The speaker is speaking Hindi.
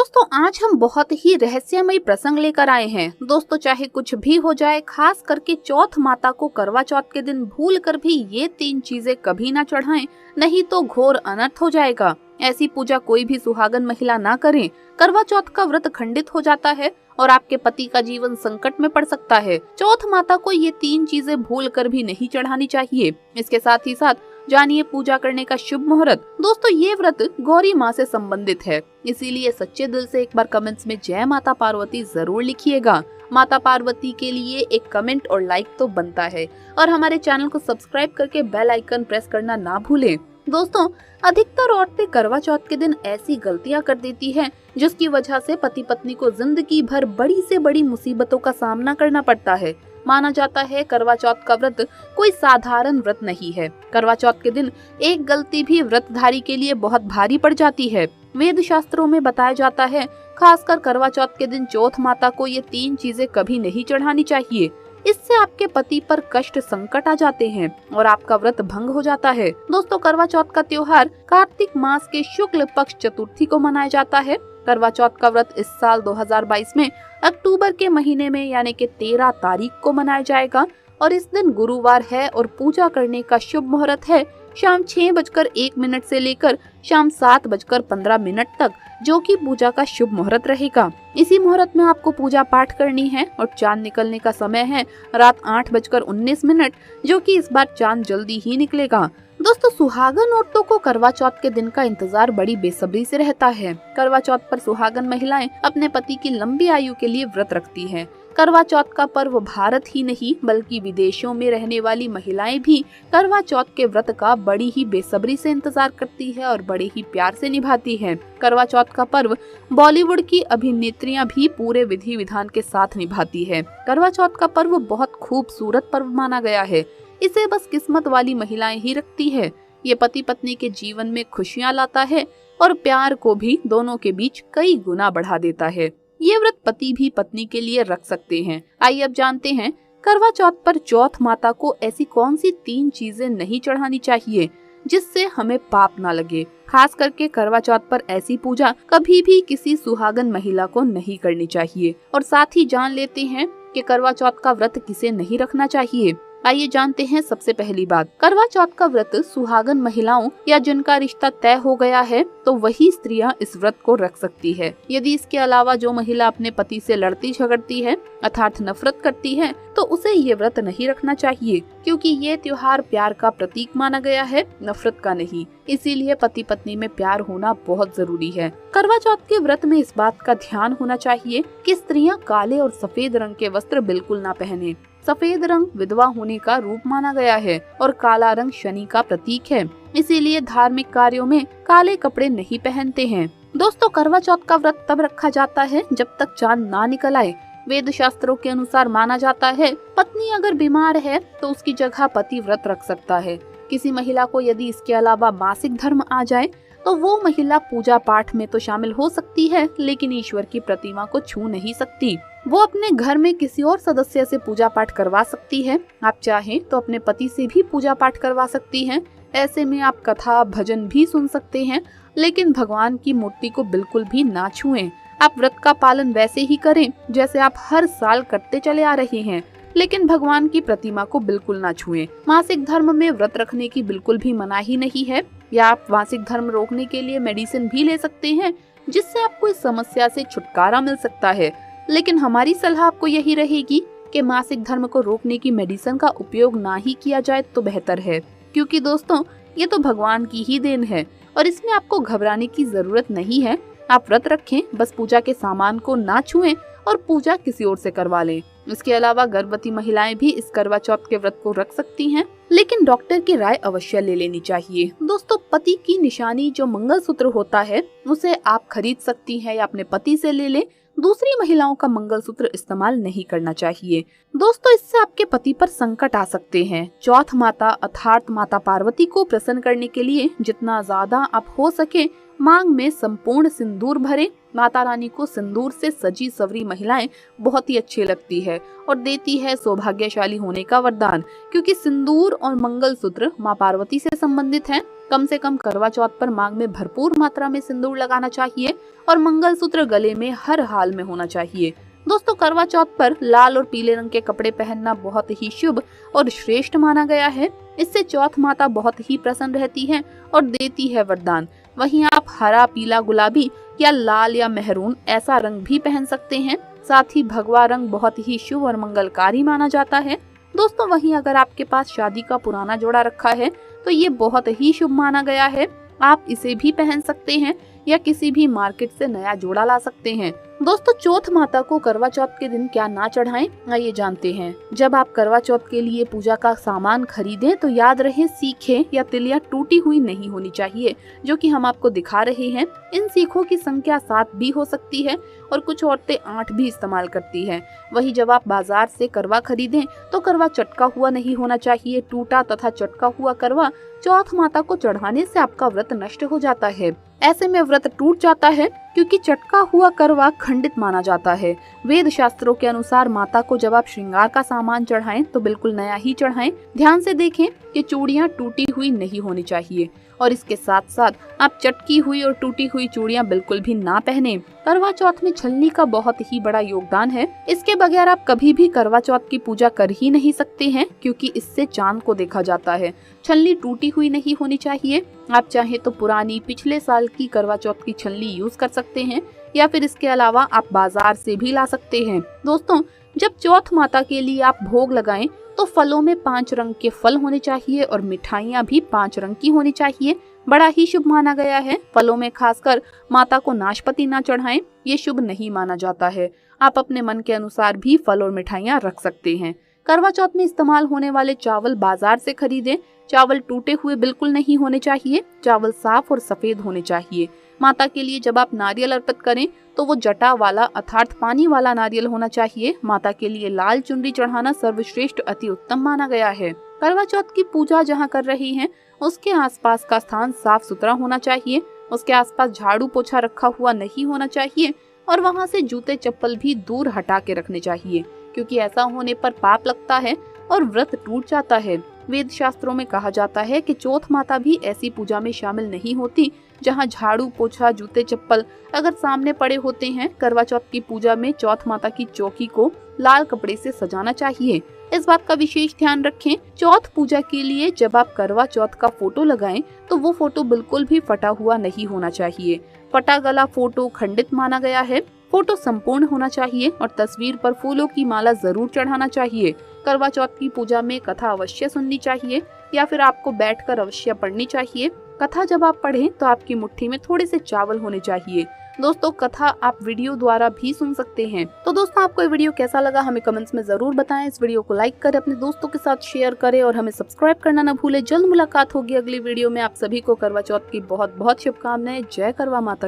दोस्तों आज हम बहुत ही रहस्यमयी प्रसंग लेकर आए हैं। दोस्तों चाहे कुछ भी हो जाए, खास करके चौथ माता को करवा चौथ के दिन भूल कर भी ये 3 चीजें कभी ना चढ़ाएं, नहीं तो घोर अनर्थ हो जाएगा। ऐसी पूजा कोई भी सुहागन महिला ना करे। करवा चौथ का व्रत खंडित हो जाता है और आपके पति का जीवन संकट में पड़ सकता है। चौथ माता को ये 3 चीजें भूल कर भी नहीं चढ़ानी चाहिए। इसके साथ ही साथ जानिए पूजा करने का शुभ मुहूर्त। दोस्तों ये व्रत गौरी माँ से संबंधित है, इसीलिए सच्चे दिल से एक बार कमेंट्स में जय माता पार्वती जरूर लिखिएगा। माता पार्वती के लिए एक कमेंट और लाइक तो बनता है, और हमारे चैनल को सब्सक्राइब करके बेल आइकन प्रेस करना ना भूलें। दोस्तों अधिकतर औरतें करवा चौथ के दिन ऐसी गलतियां कर देती हैं जिसकी वजह से पति पत्नी को जिंदगी भर बड़ी से बड़ी मुसीबतों का सामना करना पड़ता है। माना जाता है करवा चौथ का व्रत कोई साधारण व्रत नहीं है। करवा चौथ के दिन एक गलती भी व्रतधारी के लिए बहुत भारी पड़ जाती है। वेद शास्त्रों में बताया जाता है, खासकर करवा चौथ के दिन चौथ माता को ये 3 चीजें कभी नहीं चढ़ानी चाहिए। इससे आपके पति पर कष्ट संकट आ जाते हैं और आपका व्रत भंग हो जाता है। दोस्तों करवा चौथ का त्योहार कार्तिक मास के शुक्ल पक्ष चतुर्थी को मनाया जाता है। करवा चौथ का व्रत इस साल 2022 में अक्टूबर के महीने में यानी कि 13 तारीख को मनाया जाएगा, और इस दिन गुरुवार है और पूजा करने का शुभ मुहूर्त है शाम 6:01 से लेकर शाम 7:15 तक, जो कि पूजा का शुभ मुहूर्त रहेगा। इसी मुहूर्त में आपको पूजा पाठ करनी है और चांद निकलने का समय है रात 8:19, जो कि इस बार चांद जल्दी ही निकलेगा। दोस्तों सुहागन औरतों को करवा चौथ के दिन का इंतजार बड़ी बेसब्री से रहता है। करवा चौथ पर सुहागन महिलाएं अपने पति की लंबी आयु के लिए व्रत रखती हैं। करवा चौथ का पर्व भारत ही नहीं बल्कि विदेशों में रहने वाली महिलाएं भी करवा चौथ के व्रत का बड़ी ही बेसब्री से इंतजार करती है और बड़े ही प्यार से निभाती है। करवा चौथ का पर्व बॉलीवुड की अभिनेत्रियां भी पूरे विधि विधान के साथ निभाती है। करवा चौथ का पर्व बहुत खूबसूरत पर्व माना गया है। इसे बस किस्मत वाली महिलाएं ही रखती है। ये पति पत्नी के जीवन में खुशियां लाता है और प्यार को भी दोनों के बीच कई गुना बढ़ा देता है। ये व्रत पति भी पत्नी के लिए रख सकते हैं। आइए अब जानते हैं करवा चौथ पर चौथ माता को ऐसी कौन सी 3 चीजें नहीं चढ़ानी चाहिए जिससे हमें पाप ना लगे। खास करके करवा चौथ पर ऐसी पूजा कभी भी किसी सुहागन महिला को नहीं करनी चाहिए। और साथ ही जान लेते हैं कि करवा चौथ का व्रत किसे नहीं रखना चाहिए। आइए जानते हैं सबसे पहली बात, करवा चौथ का व्रत सुहागन महिलाओं या जिनका रिश्ता तय हो गया है तो वही स्त्रियां इस व्रत को रख सकती है। यदि इसके अलावा जो महिला अपने पति से लड़ती झगड़ती है अर्थात नफरत करती है तो उसे ये व्रत नहीं रखना चाहिए, क्योंकि ये त्योहार प्यार का प्रतीक माना गया है, नफरत का नहीं। इसीलिए पति पत्नी में प्यार होना बहुत जरूरी है। करवा चौथ के व्रत में इस बात का ध्यान होना चाहिए कि स्त्रियां काले और सफेद रंग के वस्त्र बिल्कुल ना पहने। सफेद रंग विधवा होने का रूप माना गया है और काला रंग शनि का प्रतीक है, इसीलिए धार्मिक कार्यों में काले कपड़े नहीं पहनते हैं। दोस्तों करवा चौथ का व्रत तब रखा जाता है जब तक चांद ना निकल आए। वेद शास्त्रों के अनुसार माना जाता है पत्नी अगर बीमार है तो उसकी जगह पति व्रत रख सकता है। किसी महिला को यदि इसके अलावा मासिक धर्म आ जाए तो वो महिला पूजा पाठ में तो शामिल हो सकती है, लेकिन ईश्वर की प्रतिमा को छू नहीं सकती। वो अपने घर में किसी और सदस्य से पूजा पाठ करवा सकती है। आप चाहें तो अपने पति से भी पूजा पाठ करवा सकती हैं। ऐसे में आप कथा भजन भी सुन सकते हैं, लेकिन भगवान की मूर्ति को बिल्कुल भी ना छुएं। आप व्रत का पालन वैसे ही करें जैसे आप हर साल करते चले आ रहे हैं, लेकिन भगवान की प्रतिमा को बिल्कुल ना छुएं। मासिक धर्म में व्रत रखने की बिल्कुल भी मनाही नहीं है, या आप मासिक धर्म रोकने के लिए मेडिसिन भी ले सकते हैं जिससे आपको इस समस्या से छुटकारा मिल सकता है। लेकिन हमारी सलाह आपको यही रहेगी कि मासिक धर्म को रोकने की मेडिसिन का उपयोग ना ही किया जाए तो बेहतर है, क्योंकि दोस्तों ये तो भगवान की ही देन है और इसमें आपको घबराने की जरूरत नहीं है। आप व्रत रखें, बस पूजा के सामान को ना छुएं और पूजा किसी और से करवा लें। इसके अलावा गर्भवती महिलाएं भी इस करवा चौथ के व्रत को रख सकती हैं, लेकिन डॉक्टर की राय अवश्य ले लेनी चाहिए। दोस्तों पति की निशानी जो मंगलसूत्र होता है उसे आप खरीद सकती हैं या अपने पति से ले लें। दूसरी महिलाओं का मंगलसूत्र इस्तेमाल नहीं करना चाहिए। दोस्तों इससे आपके पति पर संकट आ सकते हैं। चौथ माता अर्थात माता पार्वती को प्रसन्न करने के लिए जितना ज्यादा आप हो सके मांग में संपूर्ण सिंदूर भरें माता रानी को सिंदूर से सजी सवरी महिलाएं बहुत ही अच्छी लगती है और देती है सौभाग्यशाली होने का वरदान, क्योंकि सिंदूर और मंगलसूत्र माँ पार्वती से संबंधित हैं। कम से कम करवा चौथ पर मांग में भरपूर मात्रा में सिंदूर लगाना चाहिए और मंगलसूत्र गले में हर हाल में होना चाहिए। दोस्तों, करवा चौथ पर लाल और पीले रंग के कपड़े पहनना बहुत ही शुभ और श्रेष्ठ माना गया है। इससे चौथ माता बहुत ही प्रसन्न रहती है और देती है वरदान। वहीं आप हरा, पीला, गुलाबी या लाल या मेहरून ऐसा रंग भी पहन सकते हैं। साथ ही भगवा रंग बहुत ही शुभ और मंगलकारी माना जाता है। दोस्तों, वहीं अगर आपके पास शादी का पुराना जोड़ा रखा है तो ये बहुत ही शुभ माना गया है। आप इसे भी पहन सकते हैं या किसी भी मार्केट से नया जोड़ा ला सकते हैं। दोस्तों, चौथ माता को करवा चौथ के दिन क्या ना चढ़ाएं, आइए जानते हैं। जब आप करवा चौथ के लिए पूजा का सामान खरीदें तो याद रहे सीखें या तिलियां टूटी हुई नहीं होनी चाहिए, जो कि हम आपको दिखा रहे हैं। इन सीखों की संख्या 7 भी हो सकती है और कुछ औरतें 8 भी इस्तेमाल करती हैं। वहीं जब आप बाजार से करवा खरीदें तो करवा चटका हुआ नहीं होना चाहिए। टूटा तथा चटका हुआ करवा चौथ माता को चढ़ाने से आपका व्रत नष्ट हो जाता है। ऐसे में व्रत टूट जाता है, क्योंकि चटका हुआ करवा खंडित माना जाता है। वेद शास्त्रों के अनुसार माता को जब आप श्रृंगार का सामान चढ़ाएं तो बिल्कुल नया ही चढ़ाएं। ध्यान से देखें कि चूड़ियां टूटी हुई नहीं होनी चाहिए और इसके साथ साथ आप चटकी हुई और टूटी हुई चूड़ियां बिल्कुल भी ना पहने। करवा चौथ में छलनी का बहुत ही बड़ा योगदान है। इसके बगैर आप कभी भी करवा चौथ की पूजा कर ही नहीं सकते हैं, क्योंकि इससे चांद को देखा जाता है। छलनी टूटी हुई नहीं होनी चाहिए। आप चाहे तो पुरानी पिछले साल की करवा चौथ की छलनी यूज कर सकते हैं या फिर इसके अलावा आप बाजार से भी ला सकते हैं। दोस्तों, जब चौथ माता के लिए आप भोग लगाएं तो फलों में 5 रंग के फल होने चाहिए और मिठाइयाँ भी 5 रंग की होनी चाहिए। बड़ा ही शुभ माना गया है। फलों में खासकर माता को नाशपाती ना चढ़ाएं, ये शुभ नहीं माना जाता है। आप अपने मन के अनुसार भी फल और मिठाइयाँ रख सकते हैं। करवा चौथ में इस्तेमाल होने वाले चावल बाजार से खरीदें। चावल टूटे हुए बिल्कुल नहीं होने चाहिए। चावल साफ और सफेद होने चाहिए। माता के लिए जब आप नारियल अर्पित करें तो वो जटा वाला अर्थात पानी वाला नारियल होना चाहिए। माता के लिए लाल चुनरी चढ़ाना सर्वश्रेष्ठ अति उत्तम माना गया है। करवा चौथ की पूजा जहाँ कर रही हैं उसके आसपास का स्थान साफ सुथरा होना चाहिए। उसके आसपास झाड़ू पोछा रखा हुआ नहीं होना चाहिए और वहाँ से जूते चप्पल भी दूर हटा के रखने चाहिए, क्योंकि ऐसा होने पर पाप लगता है और व्रत टूट जाता है। वेद शास्त्रों में कहा जाता है कि चौथ माता भी ऐसी पूजा में शामिल नहीं होती जहां झाड़ू पोछा जूते चप्पल अगर सामने पड़े होते हैं। करवा चौथ की पूजा में चौथ माता की चौकी को लाल कपड़े से सजाना चाहिए। इस बात का विशेष ध्यान रखें। चौथ पूजा के लिए जब आप करवा चौथ का फोटो लगाएं तो वो फोटो बिल्कुल भी फटा हुआ नहीं होना चाहिए। फटा गला फोटो खंडित माना गया है। फोटो संपूर्ण होना चाहिए और तस्वीर पर फूलों की माला जरूर चढ़ाना चाहिए। करवा चौथ की पूजा में कथा अवश्य सुननी चाहिए या फिर आपको बैठकर अवश्य पढ़नी चाहिए। कथा जब आप पढ़ें तो आपकी मुट्ठी में थोड़े से चावल होने चाहिए। दोस्तों, कथा आप वीडियो द्वारा भी सुन सकते हैं। तो दोस्तों, आपको ये वीडियो कैसा लगा हमें कमेंट्स में जरूर बताएं। इस वीडियो को लाइक करें, अपने दोस्तों के साथ शेयर करें और हमें सब्सक्राइब करना न भूलें। जल्द मुलाकात होगी अगली वीडियो में। आप सभी को करवा चौथ की बहुत बहुत शुभकामनाएं। जय करवा माता।